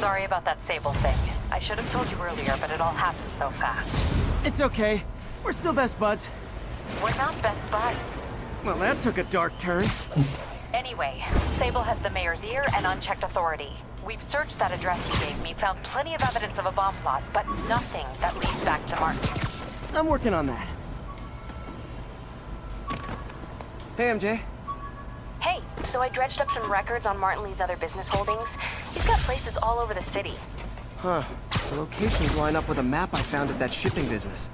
Sorry about that Sable thing. I should have told you earlier, but it all happened so fast. It's okay. We're still best buds. We're not best buds. Well, that took a dark turn. Anyway, Sable has the mayor's ear and unchecked authority. We've searched that address you gave me, found plenty of evidence of a bomb plot, but nothing that leads back to Martin. I'm working on that. Hey, MJ. Hey, so I dredged up some records on Martin Lee's other business holdings. He's got places all over the city. Huh. The locations line up with a map I found at that shipping business.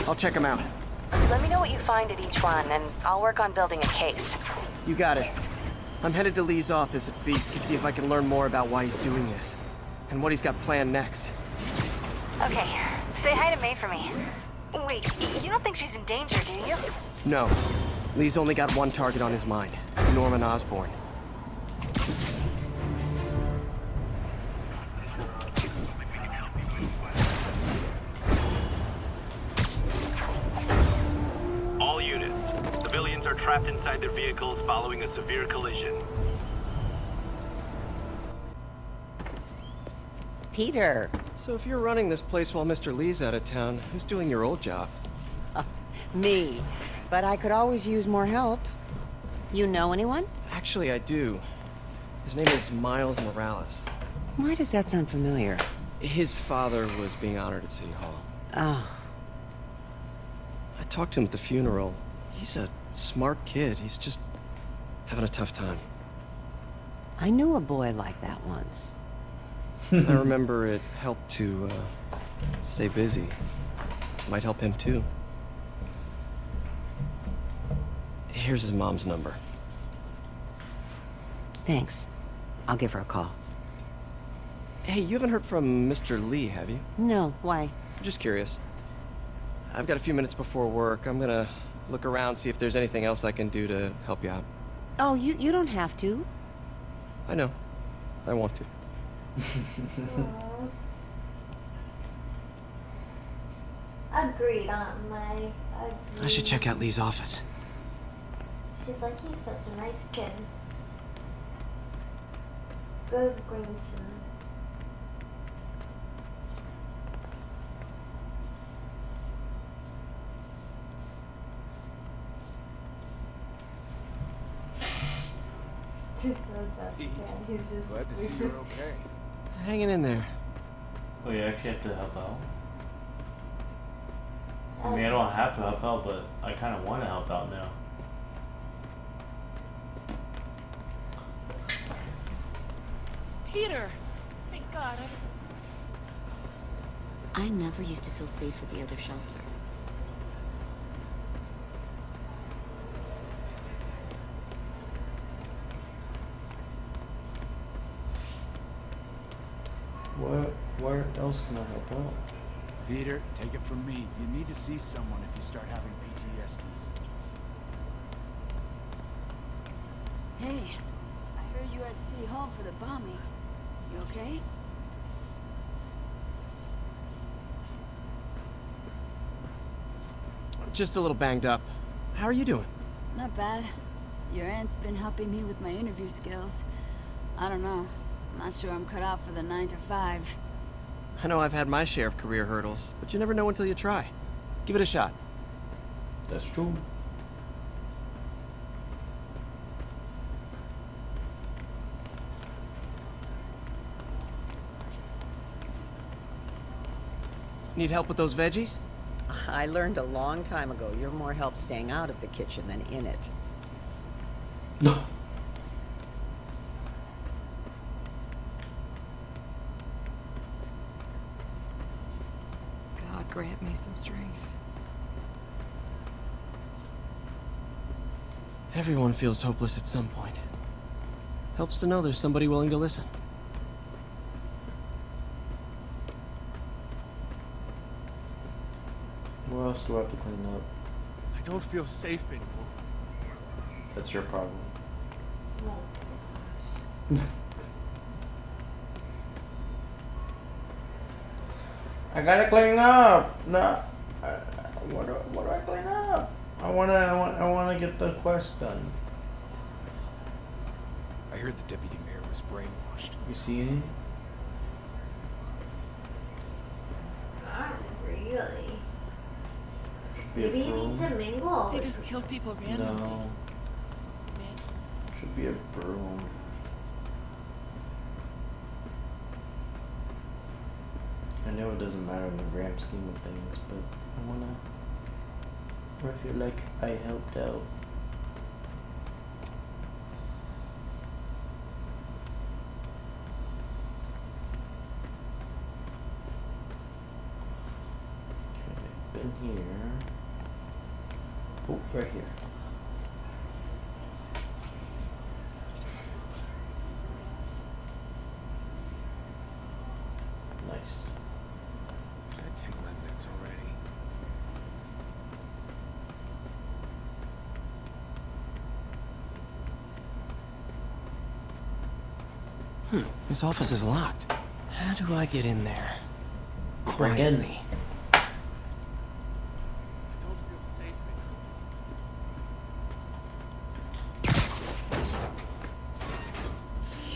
I'll check them out. Let me know what you find at each one, and I'll work on building a case. You got it. I'm headed to Lee's office at Feast to see if I can learn more about why he's doing this. And what he's got planned next. Okay. Say hi to May for me. Wait, you don't think she's in danger, do you? No. Lee's only got one target on his mind. Norman Osborn. All units. Civilians are trapped inside their vehicles following a severe collision. Peter. So if you're running this place while Mr. Lee's out of town, who's doing your old job? Me. But I could always use more help. You know anyone? Actually, I do. His name is Miles Morales. Why does that sound familiar? His father was being honored at City Hall. Oh. I talked to him at the funeral. He's a smart kid. He's just having a tough time. I knew a boy like that once. I remember it helped to stay busy. Might help him too. Here's his mom's number. Thanks. I'll give her a call. Hey, you haven't heard from Mr. Lee, have you? No, why? Just curious. I've got a few minutes before work. I'm gonna look around, see if there's anything else I can do to help you out. Oh, you don't have to. I know. I want to. Agreed, Aunt May. Agreed. I should check out Lee's office. She's like, he's such a nice kid. Good grandson. He's just glad to see you're okay. Hanging in there. Oh, you actually have to help out? I mean, I don't have to help out, but I kind of want to help out now. Peter! Thank God. I never used to feel safe at the other shelter. Where else can I help out? Peter, take it from me. You need to see someone if you start having PTSD symptoms. Hey, I heard you at City Hall for the bombing. You okay? Just a little banged up. How are you doing? Not bad. Your aunt's been helping me with my interview skills. I don't know. I'm not sure I'm cut out for the 9 to 5. I know I've had my share of career hurdles, but you never know until you try. Give it a shot. That's true. Need help with those veggies? I learned a long time ago you're more help staying out of the kitchen than in it. God grant me some strength. Everyone feels hopeless at some point. Helps to know there's somebody willing to listen. What else do I have to clean up? I don't feel safe anymore. That's your problem. I gotta clean up. No, what do I clean up? I wanna get the quest done. I heard the deputy mayor was brainwashed. You see any? really. Should be Maybe a you need broom. to mingle. They just killed people randomly. No. Should be a broom. I know it doesn't matter in the grand scheme of things, but I feel like I helped out. Okay, been here. Oh, right here. Nice. Did I take my meds already? This office is locked. How do I get in there? Break in. Quietly. I don't feel safe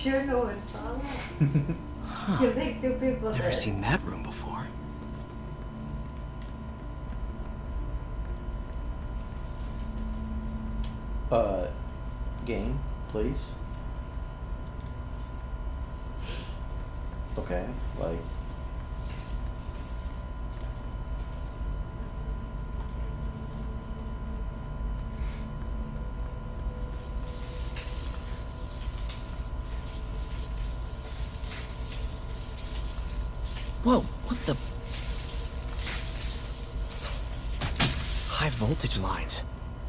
Sure, no one saw that. You think two people Never did. seen that room before. Game, please. Okay, like. Whoa, what the? High voltage lines.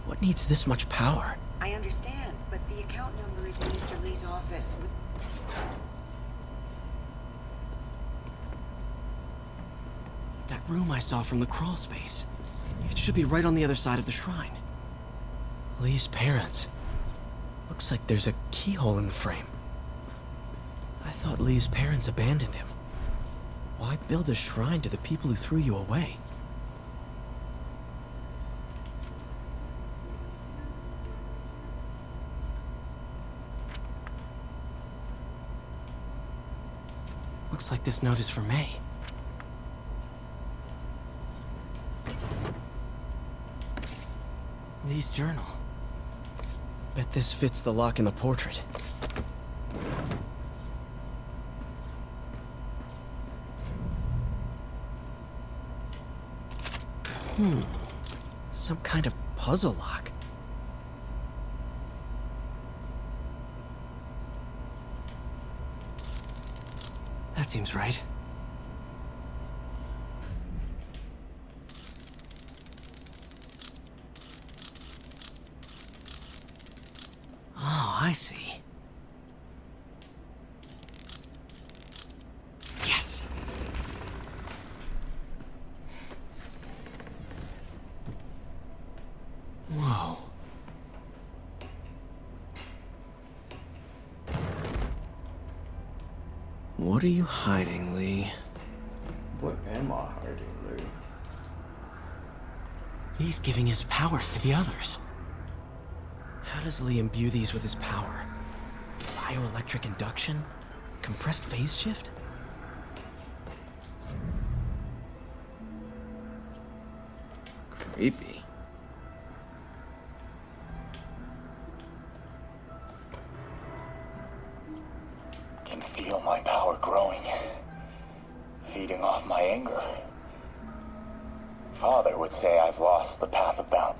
What needs this much power? I understand, but the account number is in Mr. Lee's office. That room I saw from the crawl space. It should be right on the other side of the shrine. Lee's parents. Looks like there's a keyhole in the frame. I thought Lee's parents abandoned him. Why build a shrine to the people who threw you away? Looks like this note is for May. Lee's journal. Bet this fits the lock in the portrait. Some kind of puzzle lock. That seems right. Oh, I see. Yes! Whoa. What are you hiding, Lee? What am I hiding, Lou? Lee's giving his powers to the others. How does Lee imbue these with his power? Bioelectric induction? Compressed phase shift? Creepy. Can feel my power growing, feeding off my anger. Father would say I've lost the path of balance.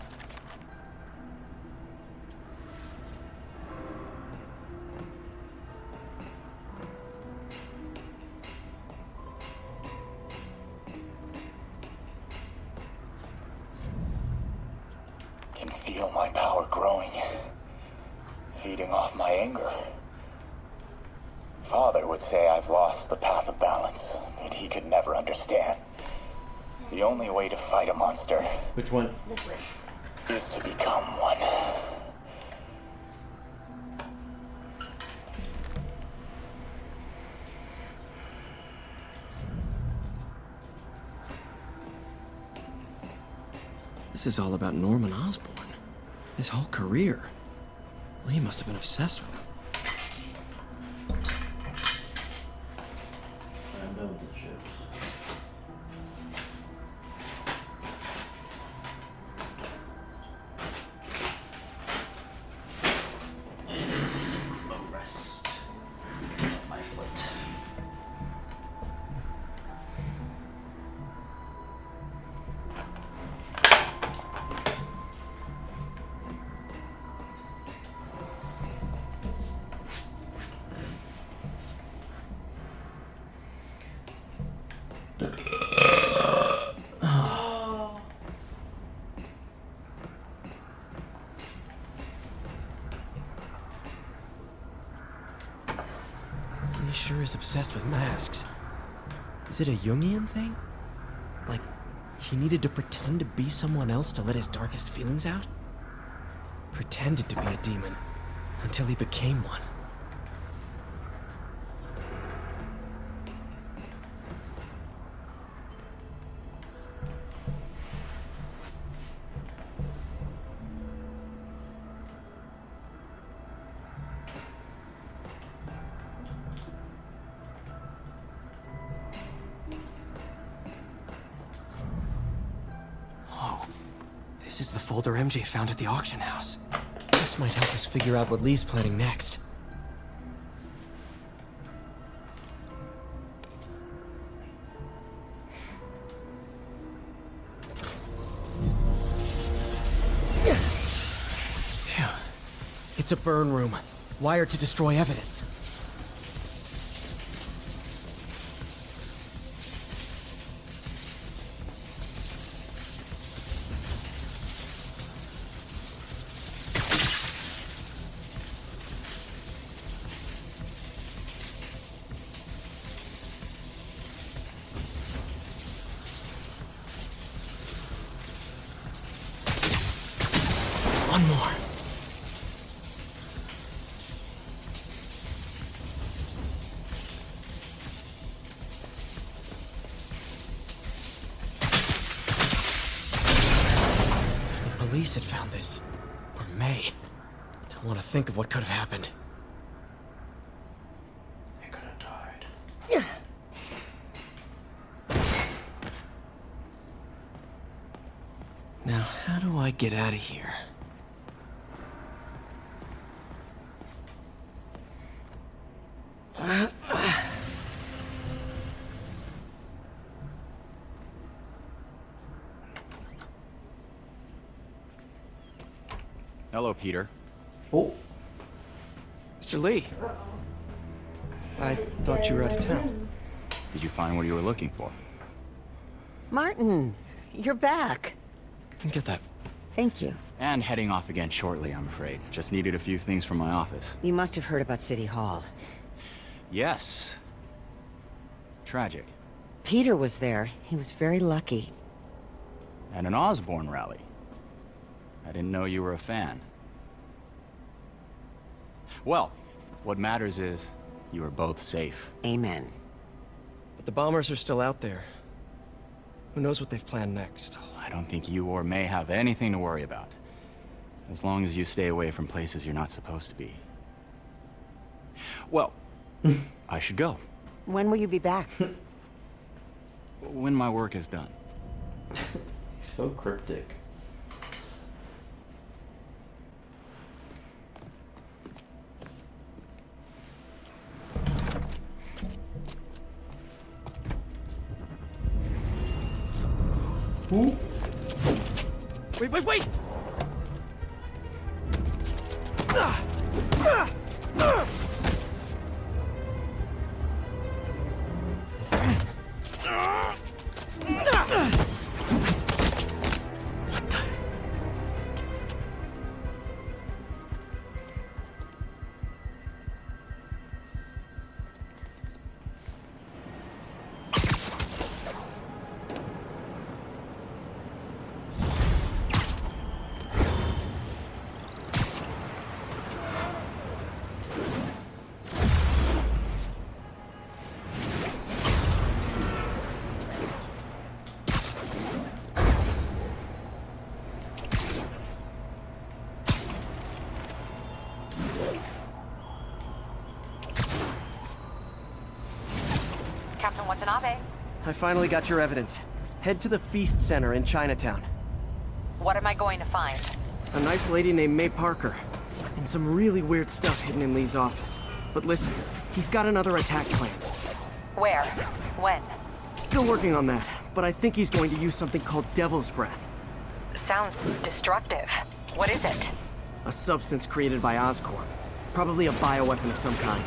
Can feel my power growing, feeding off my anger. Father would say I've lost the path of balance, but he could never understand. The only way to fight a monster Which one? This way. is to become one. This is all about Norman Osborn. His whole career. Lee must have been obsessed with him. I know the chips. sure is obsessed with masks. Is it a Jungian thing? Like, he needed to pretend to be someone else to let his darkest feelings out? Pretended to be a demon until he became one. This is the folder MJ found at the auction house. This might help us figure out what Lee's planning next. Phew. It's a burn room, wired to destroy evidence. One more. The police had found this. Or may. Don't want to think of what could have happened. They could have died. Now, how do I get out of here? Hello, Peter. Oh, Mr. Lee. I thought you were out of town. Did you find what you were looking for? Martin, you're back. Get that. Thank you. And heading off again shortly, I'm afraid. Just needed a few things from my office. You must have heard about City Hall. Yes. Tragic. Peter was there. He was very lucky. And an Osborne rally. I didn't know you were a fan. Well, what matters is you are both safe. Amen. But the bombers are still out there. Who knows what they've planned next? I don't think you or May have anything to worry about. As long as you stay away from places you're not supposed to be. Well, I should go. When will you be back? When my work is done. so cryptic. Who? Wait! Captain Watanabe, I finally got your evidence. Head to the Feast Center in Chinatown. what am I going to find? A nice lady named May Parker. And some really weird stuff hidden in Lee's office. But listen, he's got another attack planned. Where? When? Still working on that, but I think he's going to use something called Devil's Breath. Sounds destructive. What is it? A substance created by Oscorp. Probably a bioweapon of some kind.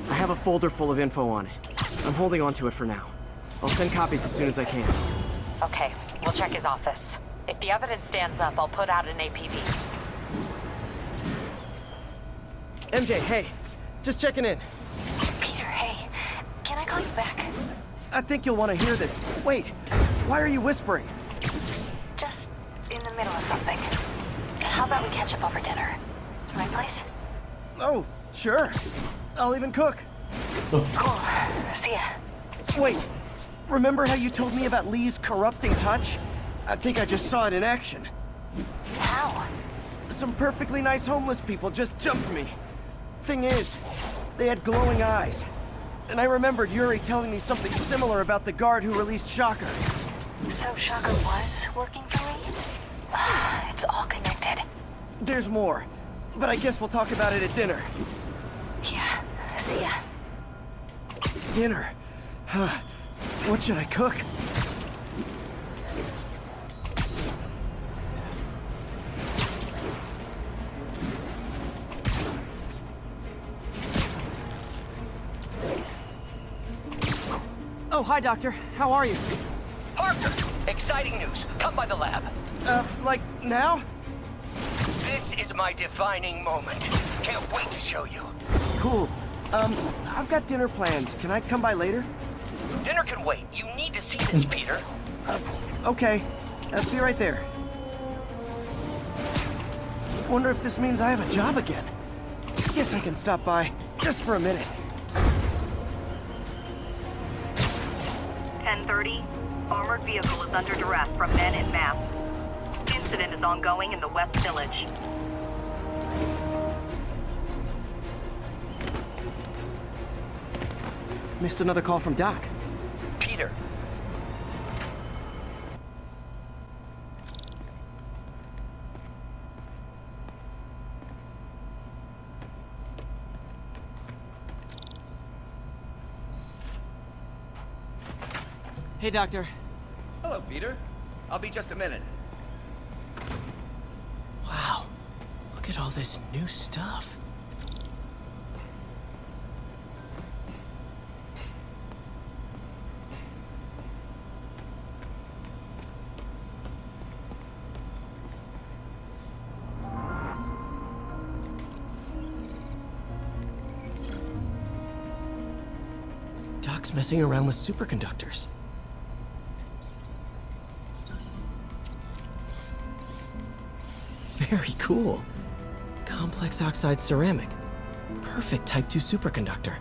I have a folder full of info on it. I'm holding on to it for now. I'll send copies as soon as I can. Okay, we'll check his office. If the evidence stands up, I'll put out an APB. MJ, hey. Just checking in. Peter, hey. call you back? I think you'll want to hear this. Wait, why are you whispering? Just in the middle of something. How about we catch up over dinner? My place? Oh, sure. I'll even cook. Cool. See ya. Wait, remember how you told me about Lee's corrupting touch? I think I just saw it in action. How? Some perfectly nice homeless people just jumped me. Thing is, they had glowing eyes. And I remembered Yuri telling me something similar about the guard who released Shocker. So Shocker was working for me? It's all connected. There's more, but I guess we'll talk about it at dinner. Yeah, see ya. Dinner? Huh. What should I cook? Oh, hi, Doctor. How are you? Parker! Exciting news. Come by the lab. Like, now? This is my defining moment. Can't wait to show you. Cool. I've got dinner plans. Can I come by later? Dinner can wait. You need to see this, Peter. Okay. Be right there. Wonder if this means I have a job again. Guess I can stop by, just for a minute. 10:30. Armored vehicle is under duress from men in mass. Incident is ongoing in the West Village. Missed another call from Doc. Peter. Hey, Doctor. Hello, Peter. I'll be just a minute. Wow. Look at all this new stuff. Doc's messing around with superconductors. Very cool. Complex oxide ceramic. Perfect Type 2 superconductor.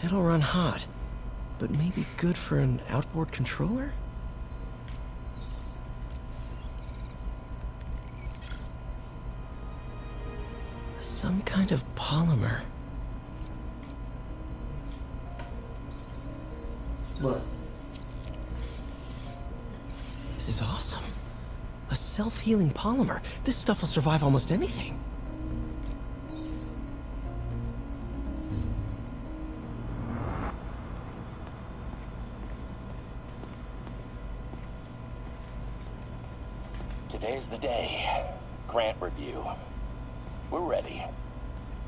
It'll run hot, but maybe good for an outboard controller? Some kind of polymer. What? This is awesome. A self-healing polymer. This stuff will survive almost anything. Today's the day. Grant review. We're ready.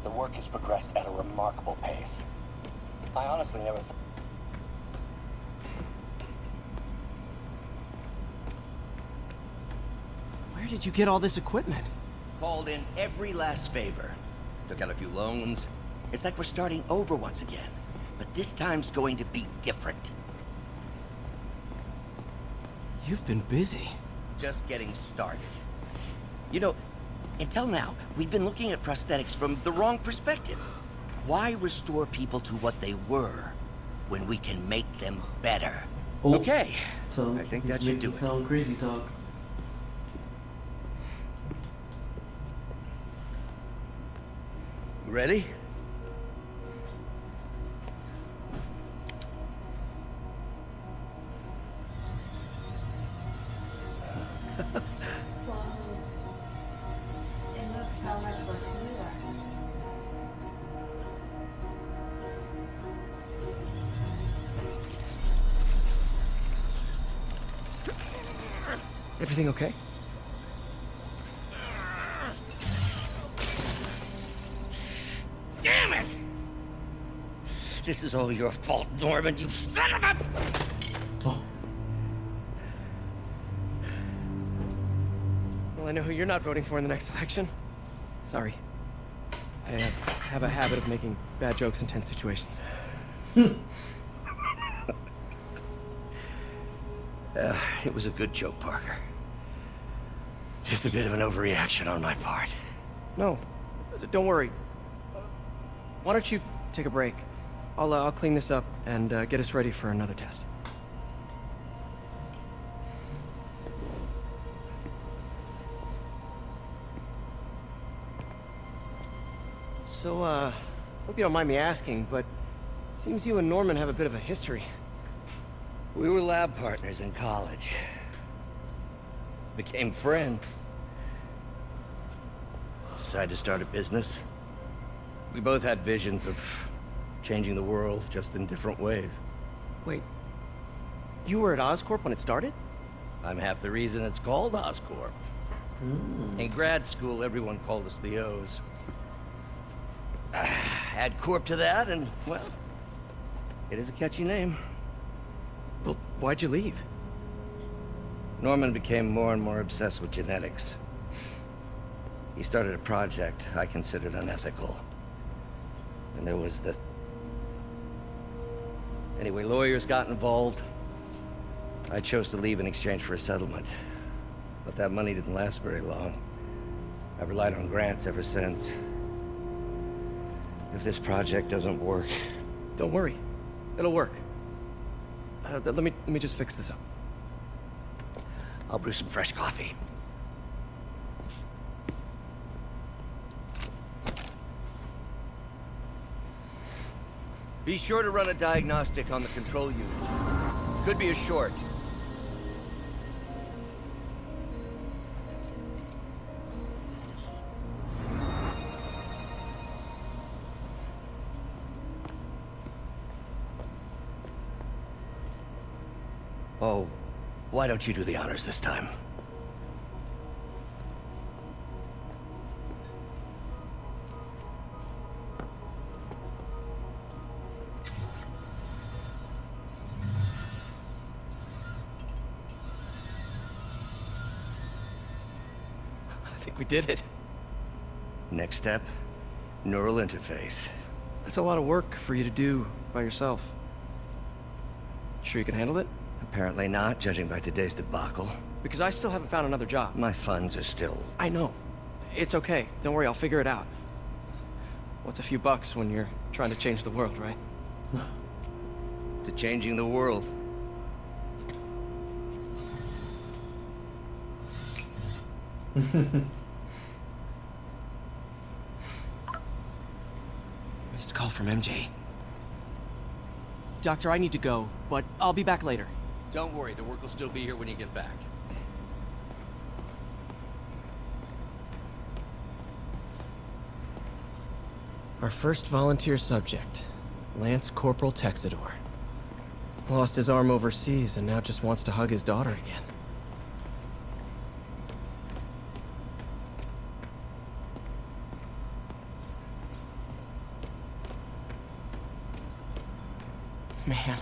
The work has progressed at a remarkable pace. I honestly never Where did you get all this equipment? Called in every last favor. Took out a few loans. It's like we're starting over once again. But this time's going to be different. You've been busy. Just getting started. You know, until now, we've been looking at prosthetics from the wrong perspective. Why restore people to what they were when we can make them better? Oh. Okay, So I think that should do it. Sound crazy talk. Ready? Wow. It looks so much more smoother. Everything okay? Damn it! This is all your fault, Norman, you son of a... Oh. Well, I know who you're not voting for in the next election. Sorry. I have a habit of making bad jokes in tense situations. It was a good joke, Parker. Just a bit of an overreaction on my part. No, don't worry. Why don't you take a break? I'll clean this up and get us ready for another test. So, hope you don't mind me asking, but it seems you and Norman have a bit of a history. We were lab partners in college. Became friends. Decided to start a business. We both had visions of changing the world, just in different ways. Wait, you were at Oscorp when it started? I'm half the reason it's called Oscorp. In grad school, everyone called us the O's. Add Corp to that, and, well, it is a catchy name. Well, why'd you leave? Norman became more and more obsessed with genetics. He started a project I considered unethical. And there was this... Anyway, lawyers got involved. I chose to leave in exchange for a settlement. But that money didn't last very long. I've relied on grants ever since. If this project doesn't work... Don't worry. It'll work. Let me just fix this up. I'll brew some fresh coffee. Be sure to run a diagnostic on the control unit. Could be a short. Oh, why don't you do the honors this time? I think we did it. Next step, neural interface. That's a lot of work for you to do by yourself. Sure you can handle it? Apparently not, judging by today's debacle. Because I still haven't found another job. My funds are still... I know. It's okay. Don't worry, I'll figure it out. What's a few bucks when you're trying to change the world, right? To changing the world. Missed call from MJ. Doctor, I need to go, but I'll be back later. Don't worry, the work will still be here when you get back. Our first volunteer subject, Lance Corporal Texador. Lost his arm overseas and now just wants to hug his daughter again. Man,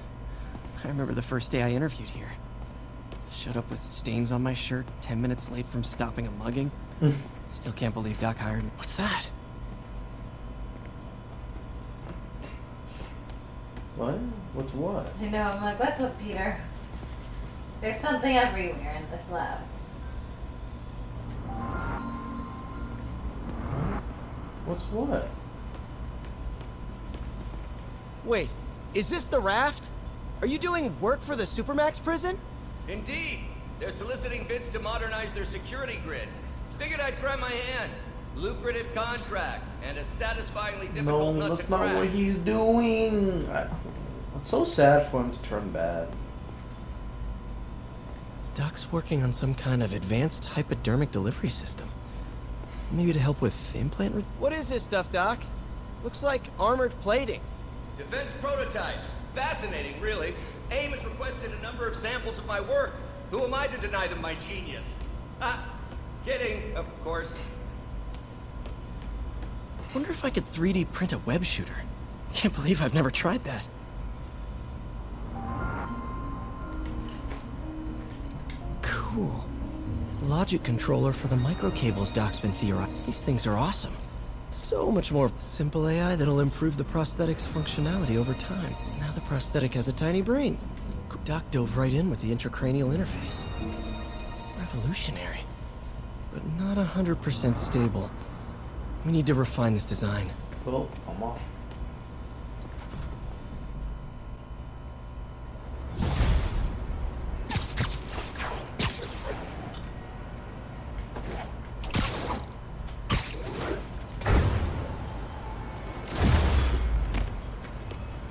I remember the first day I interviewed here. Showed up with stains on my shirt, 10 minutes late from stopping a mugging. Still can't believe Doc hired me. What's that? What? What's what? I know, I'm like, what's up, Peter? There's something everywhere in this lab. What's what? Wait, is this the raft? Are you doing work for the Supermax prison? Indeed. They're soliciting bids to modernize their security grid. Figured I'd try my hand. Lucrative contract, and a satisfyingly difficult nut to that's not crack. what he's doing. It's so sad for him to turn bad. Doc's working on some kind of advanced hypodermic delivery system. Maybe to help with implant... What is this stuff, Doc? Looks like armored plating. Defense prototypes. Fascinating, really. AIM has requested a number of samples of my work. Who am I to deny them my genius? Kidding, of course. Wonder if I could 3D print a web shooter. Can't believe I've never tried that. Cool. Logic controller for the microcables Doc's been theorizing. These things are awesome. So much more simple AI that'll improve the prosthetic's functionality over time. Now the prosthetic has a tiny brain. Doc dove right in with the intracranial interface. Revolutionary, but not 100% stable. We need to refine this design. Cool, vamos.